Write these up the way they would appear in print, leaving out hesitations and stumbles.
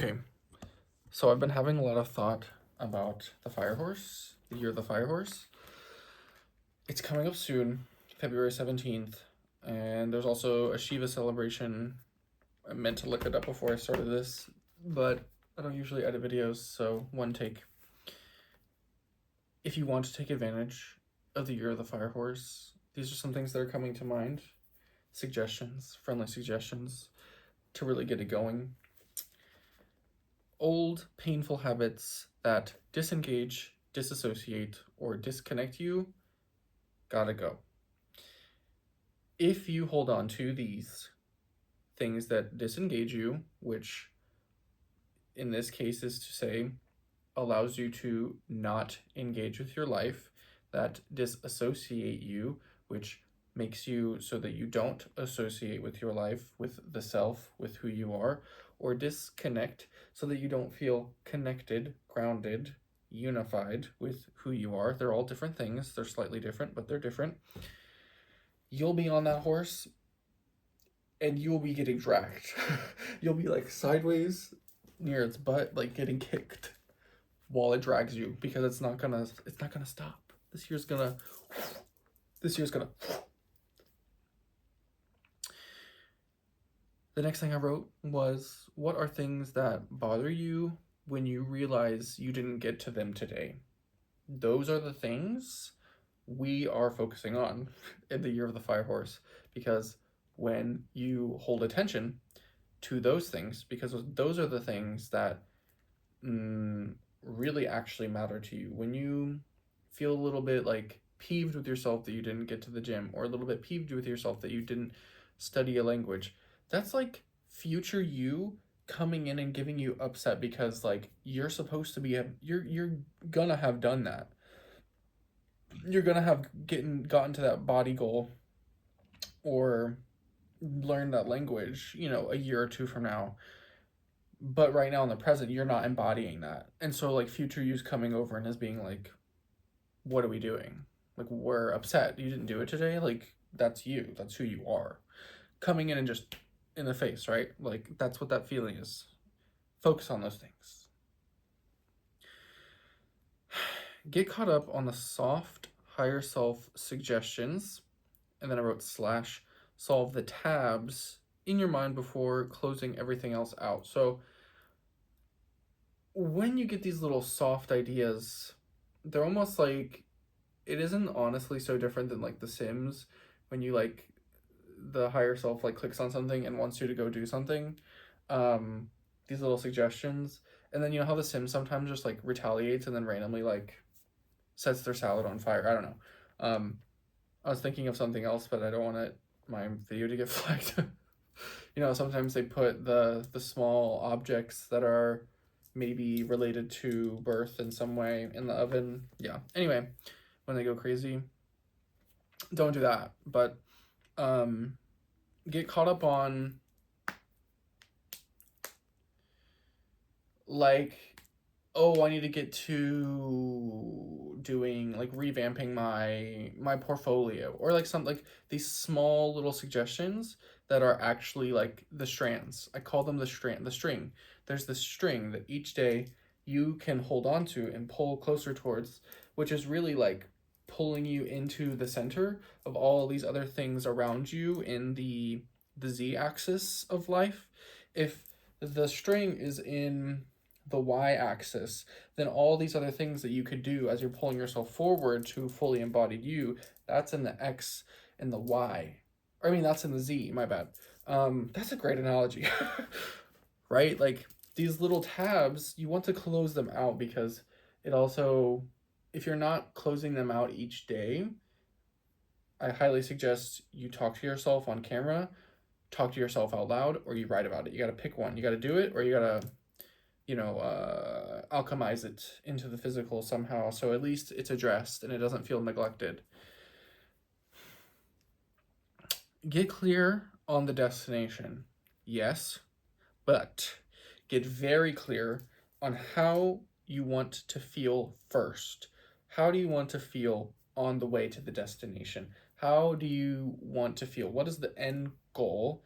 Okay, so I've been having a lot of thought about the Fire Horse, the year of the Fire Horse. It's coming up soon, February 17th, and there's also a Shiva celebration. I meant to look it up before I started this, but I don't usually edit videos, so one take. If you want to take advantage of the year of the Fire Horse, these are some things that are coming to mind. Suggestions, friendly suggestions to really get it going. Old, painful habits that disengage, disassociate, or disconnect you gotta go. If you hold on to these things that disengage you, which in this case is to say allows you to not engage with your life, that disassociate you, which makes you so that you don't associate with your life, with the self, with who you are, or disconnect so that you don't feel connected, grounded, unified with who you are. They're all different things. They're slightly different, but they're different. You'll be on that horse and you'll be getting dragged. You'll be like sideways near its butt, like getting kicked while it drags you because it's not gonna stop. This year's gonna. The next thing I wrote was, what are things that bother you when you realize you didn't get to them today? Those are the things we are focusing on in the year of the Fire Horse, because when you hold attention to those things, because those are the things that really actually matter to you. When you feel a little bit like peeved with yourself that you didn't get to the gym, or a little bit peeved with yourself that you didn't study a language, that's like future you coming in and giving you upset because like you're supposed to be you're gonna have done that. You're gonna have gotten to that body goal or learned that language, a year or two from now. But right now in the present, you're not embodying that. And so like future you's coming over and is being like, what are we doing? Like, we're upset. You didn't do it today. Like, that's you. That's who you are. Coming in and just in the face, right? Like, that's what that feeling is. Focus on those things. Get caught up on the soft, higher self suggestions. And then I wrote slash solve the tabs in your mind before closing everything else out. So when you get these little soft ideas, they're almost like, it isn't honestly so different than like The Sims when you like the higher self like clicks on something and wants you to go do something. These little suggestions, and then you know how The Sims sometimes just like retaliates and then randomly like sets their salad on fire. I don't know. I was thinking of something else, but I don't want my video to get flagged. Sometimes they put the small objects that are maybe related to birth in some way in the oven. Yeah. Anyway, when they go crazy, don't do that. But get caught up on like, oh, I need to get to doing like revamping my portfolio, or like some like these small little suggestions that are actually like the strands. I call them the string. There's this string that each day you can hold on to and pull closer towards, which is really like pulling you into the center of all these other things around you in the z axis of life. If the string is in the y-axis, then all these other things that you could do as you're pulling yourself forward to fully embodied you, that's in the x and the y. Or, I mean, that's in the z, my bad. That's a great analogy. Right? Like, these little tabs, you want to close them out because it also, if you're not closing them out each day, I highly suggest you talk to yourself on camera, talk to yourself out loud, or you write about it. You got to pick one. You got to do it, or you got to alchemize it into the physical somehow, so at least it's addressed and it doesn't feel neglected. Get clear on the destination, yes, but get very clear on how you want to feel first. How do you want to feel on the way to the destination? How do you want to feel? What is the end goal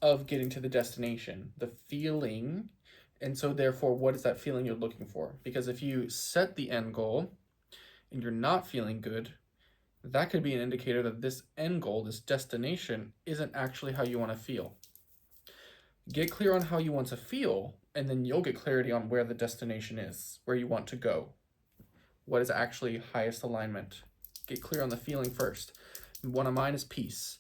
of getting to the destination? The feeling And so therefore, what is that feeling you're looking for? Because if you set the end goal and you're not feeling good, that could be an indicator that this end goal, this destination, isn't actually how you want to feel. Get clear on how you want to feel, and then you'll get clarity on where the destination is, where you want to go. What is actually highest alignment? Get clear on the feeling first. One of mine is peace.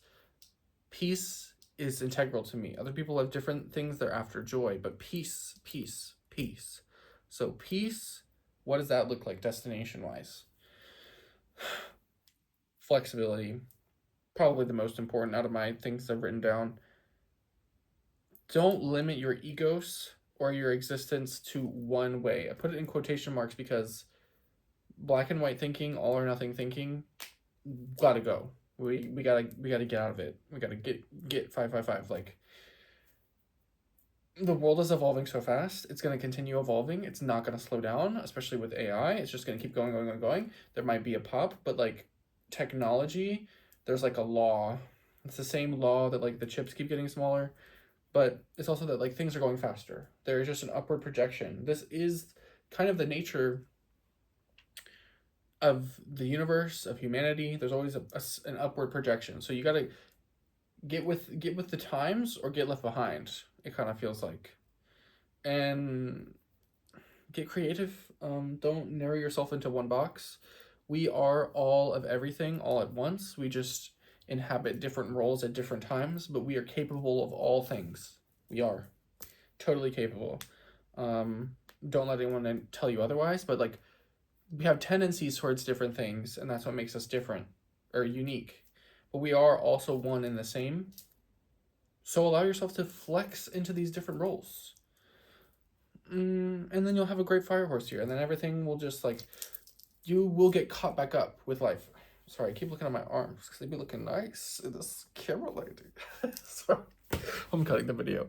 Peace is integral to me. Other people have different things they're after, joy, but peace, peace, peace. So peace, what does that look like destination-wise? Flexibility, probably the most important out of my things I've written down. Don't limit your egos or your existence to one way. I put it in quotation marks because black and white thinking, all or nothing thinking, gotta go. We gotta get out of it. We gotta get 555. Like, the world is evolving so fast. It's gonna continue evolving. It's not gonna slow down, especially with AI. It's just gonna keep going, going, going, going. There might be a pop, but like technology, there's like a law. It's the same law that like the chips keep getting smaller, but it's also that like things are going faster. There is just an upward projection. This is kind of the nature of the universe, of humanity. There's always an upward projection. So you got to get with the times or get left behind. It kind of feels like, and get creative. Don't narrow yourself into one box. We are all of everything all at once. We just inhabit different roles at different times, but we are capable of all things. We are totally capable. Don't let anyone tell you otherwise, but like, we have tendencies towards different things, and that's what makes us different or unique. But we are also one and the same. So allow yourself to flex into these different roles. And then you'll have a great fire horse here, and then everything will just like, you will get caught back up with life. Sorry, I keep looking at my arms because they be looking nice in this camera lighting. Sorry, I'm cutting the video.